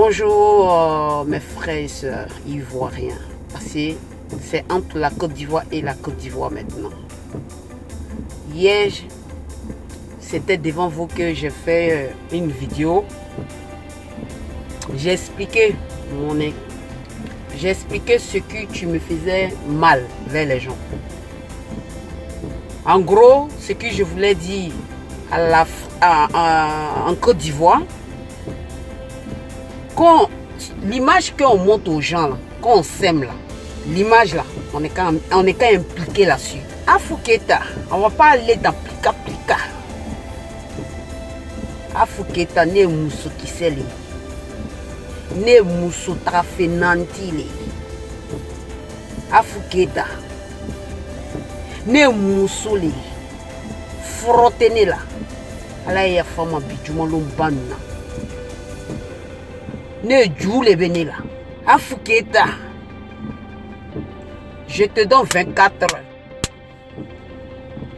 Bonjour mes frères et sœurs ivoiriens. C'est entre la Côte d'Ivoire et la Côte d'Ivoire maintenant. Hier, c'était devant vous que j'ai fait une vidéo. J'ai expliqué ce que tu me faisais mal vers les gens. En gros, ce que je voulais dire en Côte d'Ivoire, quand l'image qu'on montre aux gens, là, quand on sème là, l'image là, on est quand même impliqué là-dessus. À Foukéta, on va pas aller dans plika. À Foukéta, ne mousso qui s'est li. Ne mousso trafenanti li. À Foukéta, ne mousso li. Frottene là. Ala ya fama bijuma lombana. Ne joue les bénis là. À Foukéta, je te donne 24 heures.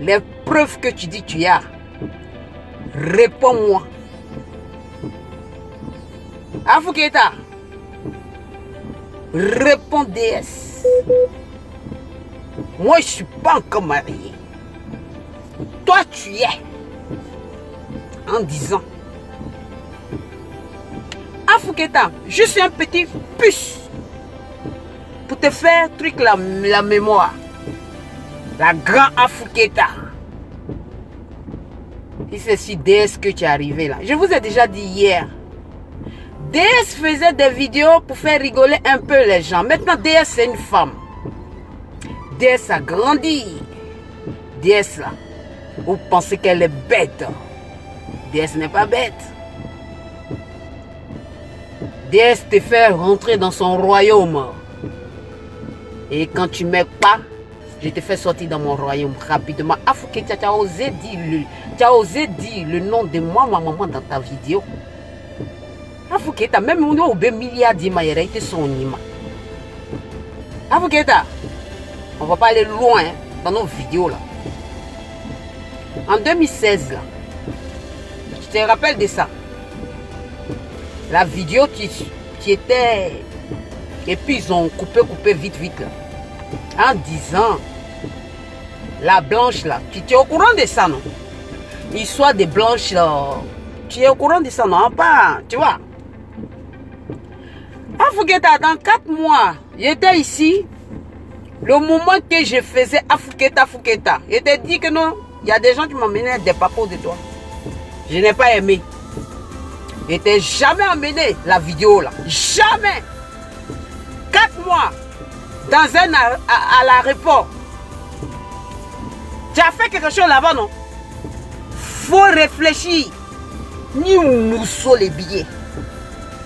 Les preuves que tu dis tu as, réponds-moi. À Foukéta, réponds DS. Moi je suis pas encore marié. Toi tu es. En disant, à Foukéta, je suis un petit puce pour te faire truc la mémoire. La grande Foukéta. Et c'est sur DS que tu es arrivé là. Je vous ai déjà dit hier. DS faisait des vidéos pour faire rigoler un peu les gens. Maintenant DS c'est une femme. DS a grandi. DS là, vous pensez qu'elle est bête. DS n'est pas bête. DS te fait rentrer dans son royaume. Et quand tu ne m'aimes pas, je te fais sortir dans mon royaume rapidement. Foukéta, tu as osé dire le nom de moi, ma maman, dans ta vidéo. Foukéta, même on a oublié milliards d'images, été son ima. Foukéta, on va pas aller loin dans nos vidéos là. En 2016 là, tu te rappelles de ça? La vidéo qui était... Et puis ils ont coupé vite là. En disant, la blanche là, tu es au courant de ça non? L'histoire des blanches là, tu es au courant de ça non? Pas, tu vois. Foukéta, dans 4 mois, j'étais ici. Le moment que je faisais Foukéta, je t'ai dit que non, il y a des gens qui m'emmenaient des papos de toi. Je n'ai pas aimé. Je n'étais jamais emmené la vidéo là. Jamais. 4 mois dans à l'aéroport. Tu as fait quelque chose là-bas, non? Faut réfléchir. Ni mousso les billets.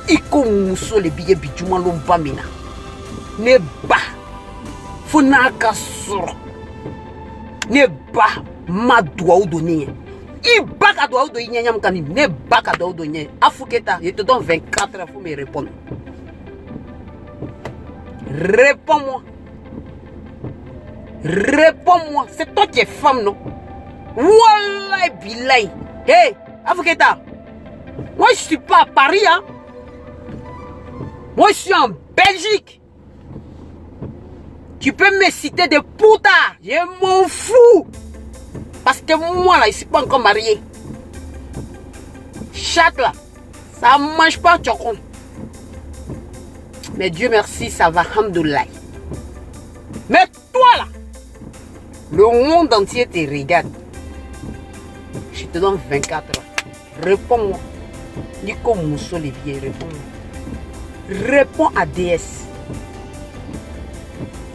Iko mousso les billets bijuma lombamina. Ne ba. Faut naka soro. Ne ba ma doua ou donner. Ibaka doua ou donner nyam kani. Ne baka doua ou donner. Foukéta, je te donne 24 heures, faut me répondre. Réponds-moi. Réponds-moi. C'est toi qui es femme, non? Wallahi billahi. Hey, Foukéta. Moi, je suis pas à Paris, hein. Moi, je suis en Belgique. Tu peux me citer des poutards. Je m'en fous. Parce que moi, là, je ne suis pas encore marié. Chat, là, ça ne mange pas tchokon. Mais Dieu merci, ça va, hamdoullah. Mais toi là, le monde entier te regarde. Je te donne 24 heures. Réponds-moi. Nico Mousso Lévier, réponds-moi. Réponds à DS.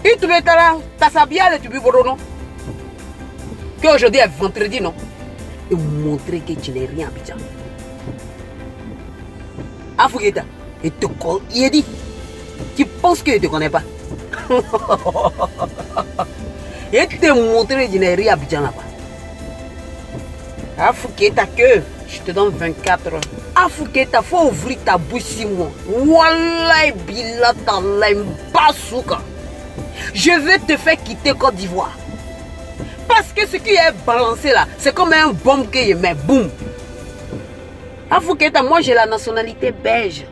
Et tu veux t'as sabia le tubi boro non? Qu'aujourd'hui est vendredi non? Et montrer que tu n'es rien à Abidjan. Foukéta, et te call, il dit. Tu penses que je ne te connais pas? Et te montrer que je n'ai rien à Abidjan là-bas. Foukéta, que je te donne 24 heures. Foukéta, faut ouvrir ta bouche 6 mois. Wallahi billah tallah mbasouka. Je vais te faire quitter Côte d'Ivoire. Parce que ce qui est balancé là, c'est comme un bombe que je mets. Boum. Foukéta, moi j'ai la nationalité belge.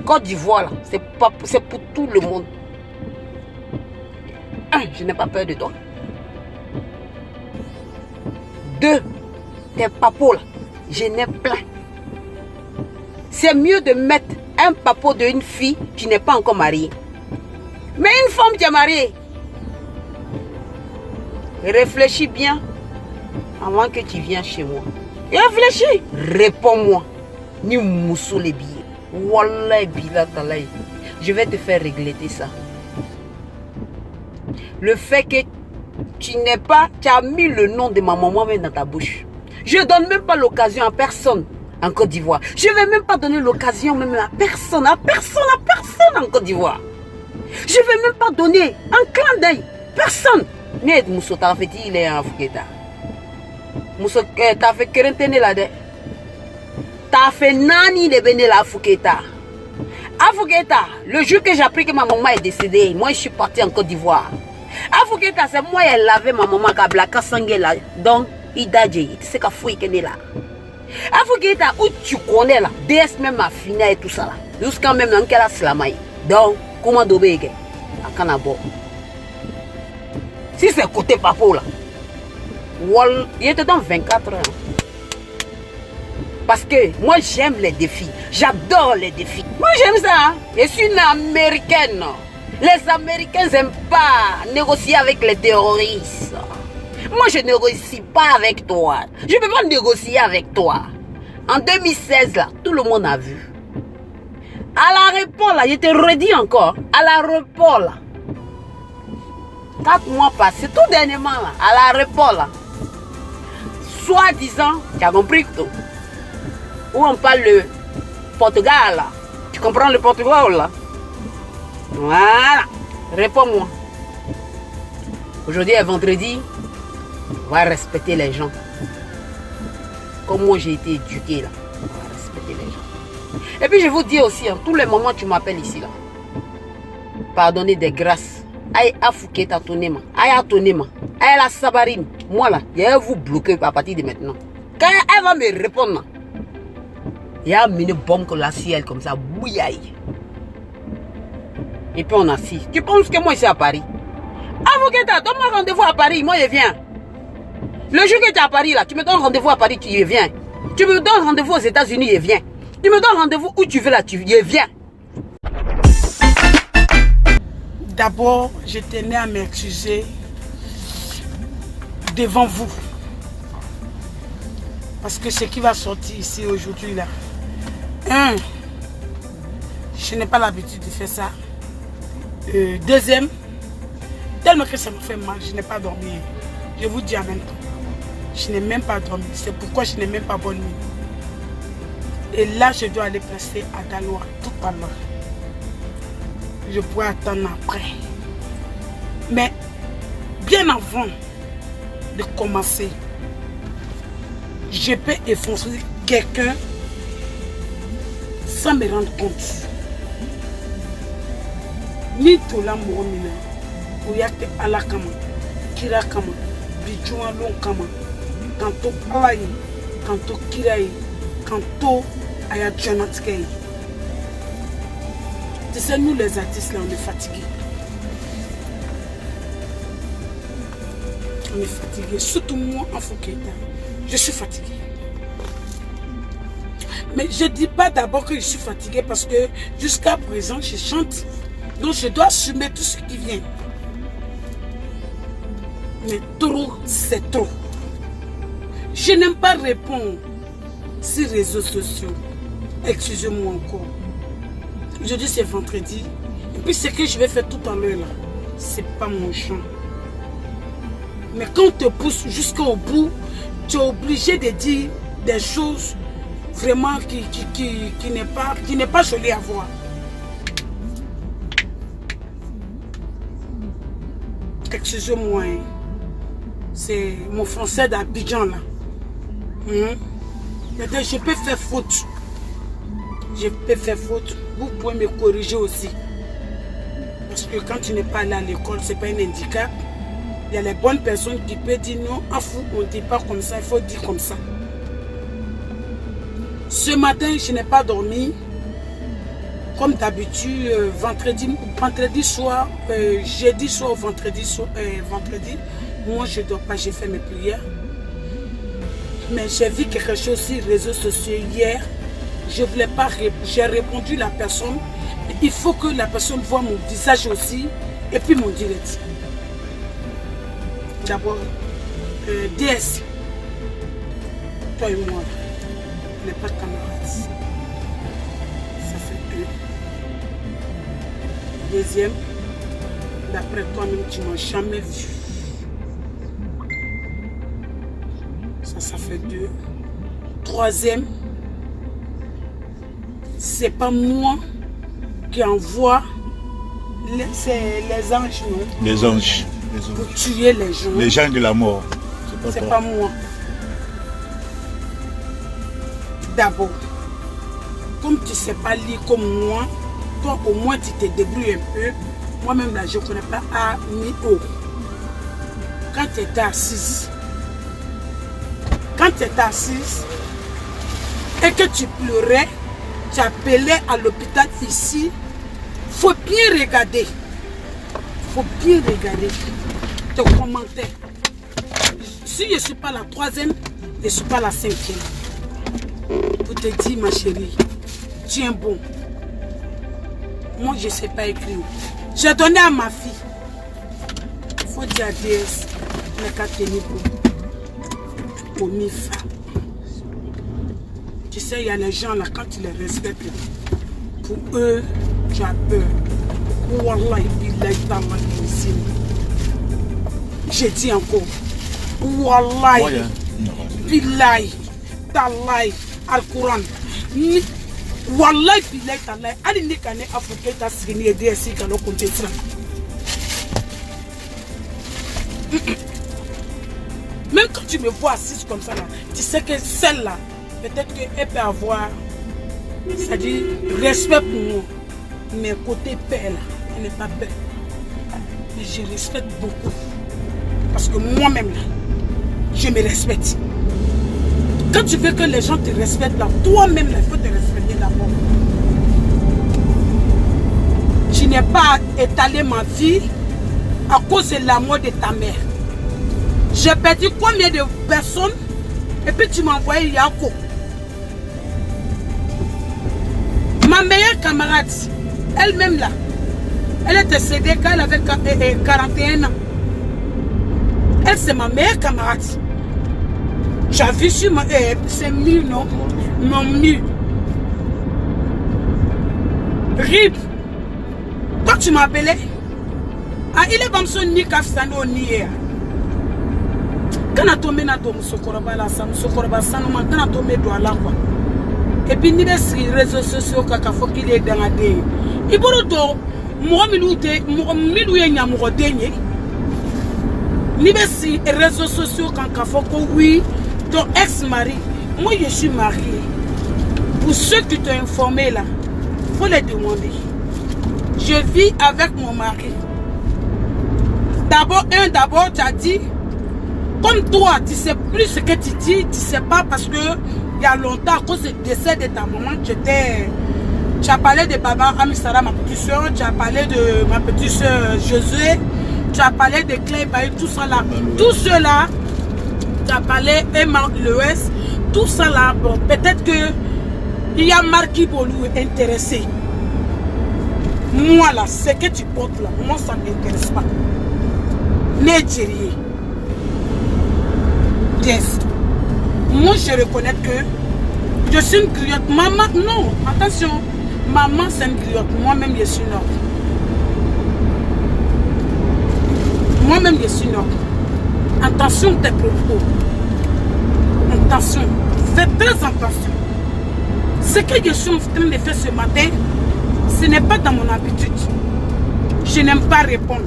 Côte d'Ivoire, c'est pour tout le monde. Un, je n'ai pas peur de toi. Deux, tes papos là, je n'ai plein. C'est mieux de mettre un papo d'une fille qui n'est pas encore mariée. Mais une femme qui est mariée, réfléchis bien avant que tu viennes chez moi. Et réfléchis. Réponds-moi. Ni moussou les billets. Wallah bila talay. Je vais te faire regretter ça. Le fait que tu as mis le nom de ma maman même dans ta bouche. Je ne donne même pas l'occasion à personne en Côte d'Ivoire. Je ne vais même pas donner l'occasion même à personne en Côte d'Ivoire. Je ne vais même pas donner un clin d'œil. Personne. Net Mousso t'as fait il est en Fouqueta. Mousso t'as fait quarantaine là-dedans. T'as fait nani de venir à Fouqueta. À Fouqueta, le jour que j'ai appris que ma maman est décédée, moi je suis parti en Côte d'Ivoire. À Fouqueta, c'est moi qui ai lavé ma maman qui a sangé là. Donc, il a dit, tu sais qu'à Fouqueta est là. À Fouqueta, où tu connais là, DS même a fini et tout ça là. Jusqu'à même dans quel slamaï. Donc, comment dobégue à Kanabo. Si c'est côté papo là, il était dans 24 heures. Parce que moi j'aime les défis, j'adore les défis. Moi j'aime ça, hein? Je suis une américaine. Les Américains n'aiment pas négocier avec les terroristes. Moi je ne négocie pas avec toi. Je ne peux pas négocier avec toi. En 2016 là, tout le monde a vu. À l'aéroport là, je te redis encore, à l'aéroport là. 4 mois passés, tout dernièrement là, à l'aéroport là. Soi-disant, tu as compris tout. Où on parle le Portugal là. Tu comprends le Portugal là? Voilà. Réponds-moi. Aujourd'hui est vendredi. On va respecter les gens. Comme moi j'ai été éduqué là. On va respecter les gens. Et puis je vous dis aussi, hein, tous les moments tu m'appelles ici là. Pardonnez des grâces. Aïe à Fouqueta tonema. Aïe à tonema. Aïe à la sabarine. Moi là, je vais vous bloquer à partir de maintenant. Quand elle va me répondre, il y a une bombe comme la ciel comme ça. Bouillaille. Et puis on a assis. Tu penses que moi je suis à Paris? Ah Fouqueta, donne-moi rendez-vous à Paris, moi je viens. Le jour que tu es à Paris là, tu me donnes rendez-vous à Paris, tu y viens. Tu me donnes rendez-vous aux États-Unis, je viens. Tu me donnes rendez-vous où tu veux là, tu y viens. D'abord, je tenais à m'excuser devant vous. Parce que ce qui va sortir ici aujourd'hui là, je n'ai pas l'habitude de faire ça. Deuxième, tellement que ça me fait mal, je n'ai pas dormi. Je vous dis en même temps, je n'ai même pas dormi. C'est pourquoi je n'ai même pas bonne nuit. Et là, je dois aller placer à Daloa tout à l'heure. Je pourrais attendre après. Mais bien avant de commencer, je peux enfoncer quelqu'un sans me rendre compte. Ni tola moromina, oyate ala kama, kira kama, bijuan long kama, kanto alayi, kanto kirayi, kanto ayadjanatkeyi. Tu sais, nous les artistes là, on est fatigués. On est fatigués, surtout moi en Fouqueta. Je suis fatiguée. Mais je ne dis pas d'abord que je suis fatiguée parce que jusqu'à présent, je chante. Donc je dois assumer tout ce qui vient. Mais trop, c'est trop. Je n'aime pas répondre sur les réseaux sociaux. Excusez-moi encore. Aujourd'hui c'est vendredi. Et puis ce que je vais faire tout à l'heure là, c'est pas mon champ. Mais quand on te pousse jusqu'au bout, tu es obligé de dire des choses vraiment qui n'est pas joli à voir. Excusez-moi, hein. C'est mon français d'Abidjan là. Je peux faire faute. Je peux faire faute. Vous pouvez me corriger aussi. Parce que quand tu n'es pas allé à l'école, ce n'est pas un handicap. Il y a les bonnes personnes qui peuvent dire non, on ne dit pas comme ça, il faut dire comme ça. Ce matin, je n'ai pas dormi. comme d'habitude, vendredi soir, jeudi soir, vendredi, moi je ne dors pas, j'ai fait mes prières. Mais j'ai vu quelque chose sur les réseaux sociaux hier. Je voulais pas j'ai répondu à la personne. Il faut que la personne voit mon visage aussi et puis mon direct. D'abord, DS, toi et moi, on n'est pas camarades. Ça fait 2. Deuxième, d'après toi-même, tu m'as jamais vu. Ça fait 2. Troisième, c'est pas moi qui envoie les anges, non? Les anges. Pour tuer les gens. Les gens de la mort. C'est pas moi. D'abord, comme tu ne sais pas lire comme moi, toi au moins tu te débrouilles un peu. Moi-même là, je ne connais pas A ni O. Quand tu étais assise, et que tu pleurais, tu appelais à l'hôpital ici, il faut bien regarder. Il faut bien regarder tes commentaires. Si je ne suis pas la 3e, je ne suis pas la 5e. Pour te dire, ma chérie, tiens bon. Moi, je ne sais pas écrire. J'ai donné à ma fille. Il faut dire à DS, mais qu'à tenir pour MIFA. Tu sais, il y a les gens là, quand tu les respectes, pour eux, tu as peur. Wallahi, billahi, ta'ala, je dis encore, Wallahi, billahi, ta'ala, al-Quran. Wallahi, billahi, ta'ala, allez, kane africain, t'as signé et DSI, quand on compte ça. Même quand tu me vois assise comme ça, là, tu sais que celle-là, peut-être qu'elle peut avoir, c'est-à-dire, respect pour moi. Mais côté paix, là, elle n'est pas paix. Mais je respecte beaucoup. Parce que moi-même, là, je me respecte. Quand tu veux que les gens te respectent, là, toi-même, il faut te respecter d'abord. Tu n'es pas étalé ma vie à cause de la mort de ta mère. J'ai perdu combien de personnes et puis tu m'as envoyé Yako. Ma meilleure camarade, elle-même là, elle était décédée quand elle avait 41 ans. Elle, c'est ma meilleure camarade. J'ai vu sur ma... c'est mieux, non? Non, mieux. Rib. Quand tu m'appelais, ah, il est comme son ni kafsano ni hier. Quand on a tombé dans le Sokoroba, quand on a tombé dans la quoi. Et puis, il y a des réseaux sociaux qui qu'il est dans la dé. Il faut que moi, je suis les réseaux sociaux quand oui, ton ex-mari. Moi, je suis mariée. Pour ceux qui t'ont informé là, il faut les demander. Je vis avec mon mari. D'abord, tu as dit, comme toi, tu sais plus ce que tu dis, tu sais pas parce que il y a longtemps, à cause du décès de ta maman, tu as parlé de Baba Amisara, ma petite soeur, tu as parlé de ma petite soeur Josué, tu as parlé de Clay, tout ça là. Tout cela, tu as parlé Emma Lewis, tout ça là, bon, peut-être que il y a Marquis Bolou intéressé. Moi là, ce que tu portes là, moi ça ne m'intéresse pas. Nigérien. Yes. Moi je reconnais que je suis une griotte. Maman, non, attention. Maman c'est une griotte. Moi-même je suis noble. Moi-même je suis noble. Attention tes propos. Attention. Fais très attention. Ce que je suis en train de faire ce matin, ce n'est pas dans mon habitude. Je n'aime pas répondre.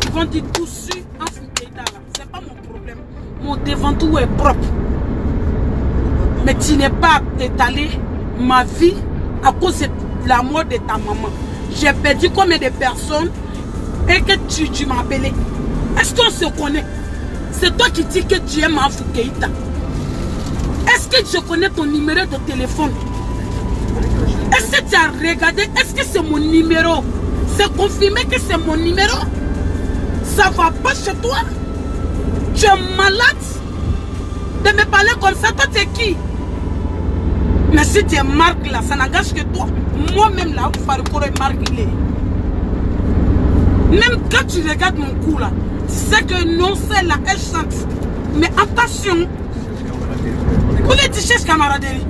Ils vont dire tout sur un Foucaïta là. Ce n'est pas mon problème. Mon devant tout est propre. Mais tu n'es pas étalé ma vie à cause de la mort de ta maman. J'ai perdu combien de personnes et que tu m'as appelé. Est-ce qu'on se connaît? C'est toi qui dis que tu aimes Afou Keïta. Est-ce que je connais ton numéro de téléphone? Est-ce que tu as regardé? Est-ce que c'est mon numéro? C'est confirmé que c'est mon numéro? Ça va pas chez toi? Tu es malade de me parler comme ça? Toi, tu es qui? Mais si tu es Marc là, ça n'engage que toi. Moi-même là, Farukoro et Marc, il est. Même quand tu regardes mon cou là, tu sais que non, c'est là, elle chante. Mais attention, où est-ce que tu cherches camaraderie?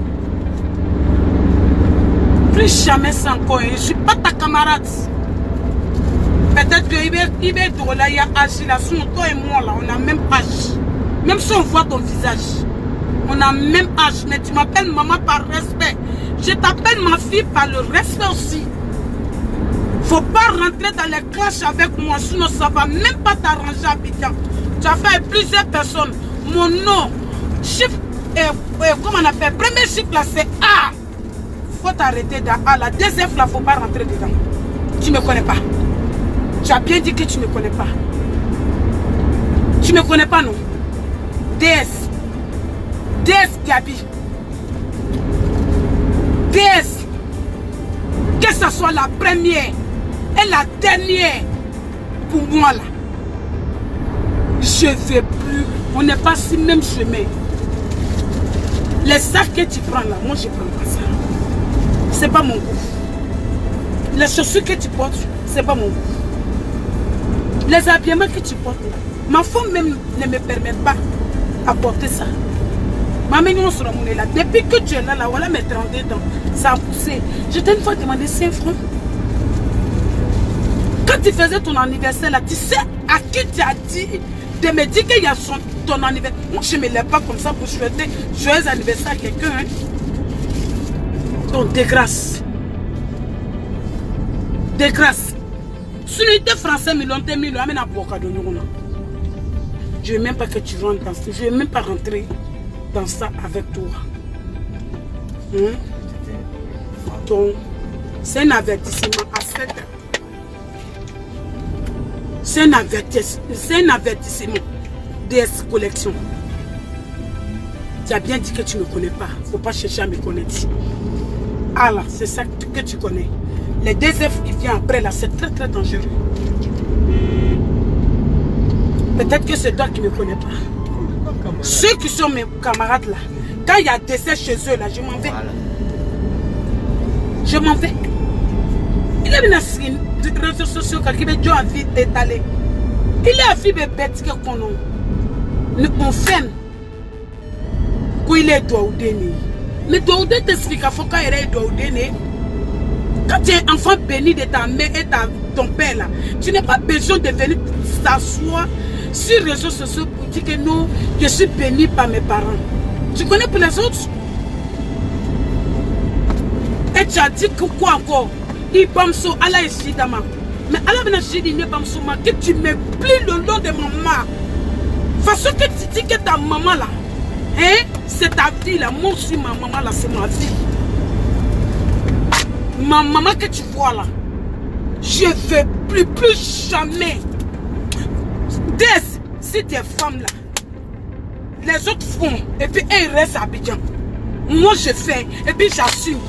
Plus jamais ça encore, je ne suis pas ta camarade. Peut-être que il y a âge là, toi et moi là, on a même âge. Même si on voit ton visage, on a même âge. Mais tu m'appelles maman par respect. Je t'appelle ma fille par le respect aussi. Faut pas rentrer dans les clashs avec moi, sinon ça va même pas t'arranger à Abidjan. Tu as fait avec plusieurs personnes. Mon nom, chiffre, comment on appelle, premier chiffre là c'est A. Faut t'arrêter dans A. La deuxième là, faut pas rentrer dedans. Tu me connais pas. Tu as bien dit que tu me connais pas. Tu me connais pas non. DS. DS Gabi. DS. Que ce soit la première et la dernière pour moi là. Je ne vais plus. On n'est pas si même chemin. Les sacs que tu prends là, moi je ne prends pas ça. C'est pas mon goût. Les chaussures que tu portes, c'est pas mon goût. Les habillements que tu portes là, ma femme même ne me permet pas à porter ça. Ma maison sera mon là. Depuis que tu es là, voilà mes 32 ans, ça a poussé. Je t'ai une fois demandé 5 francs. Quand tu faisais ton anniversaire là, tu sais à qui tu as dit de me dire qu'il y a ton anniversaire. Moi je ne me lève pas comme ça pour souhaiter joyeux anniversaire à quelqu'un. Hein? Donc de grâce. De grâce. Si tu étais français, je ne veux même pas que tu rentres dans ça. Je ne veux même pas rentrer dans ça avec toi. Donc, c'est un avertissement à 7 ans. C'est un avertissement des collections. Tu as bien dit que tu ne me connais pas. Il ne faut pas chercher à me connaître. Ah là, c'est ça que tu connais. Les deux F qui viennent après là, c'est très très dangereux. Peut-être que c'est toi qui ne me connais pas. Ceux qui sont mes camarades là, quand il y a décès chez eux là, je m'en vais. Je m'en vais. Il est venu sur les réseaux sociaux qui veut dire envie d'étaler. Il est à vie de bête que qu'on nous confirme qu'il est doigt ou déni. Mais doigt ou déni t'explique à faut qu'il est doigt ou déni. Quand tu es enfant béni de ta mère et ton père là, tu n'as pas besoin de venir s'asseoir sur les réseaux sociaux pour dire que non, je suis béni par mes parents. Tu connais pour les autres? Et tu as dit que quoi encore? Il bamso ala esidama. Mais ala bena jidi ne bamso ma que tu me plies le long de maman. Façon que tu dis que ta maman là, hein, c'est ta vie là. Moi aussi ma maman là, c'est ma vie. Ma maman que tu vois là, je ne veux plus jamais. Si tes femmes là, les autres font et puis elles restent à Abidjan. Moi je fais et puis j'assume.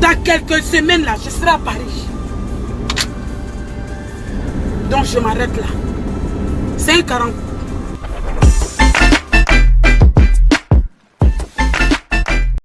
Dans quelques semaines là, je serai à Paris. Donc je m'arrête là. 5,40.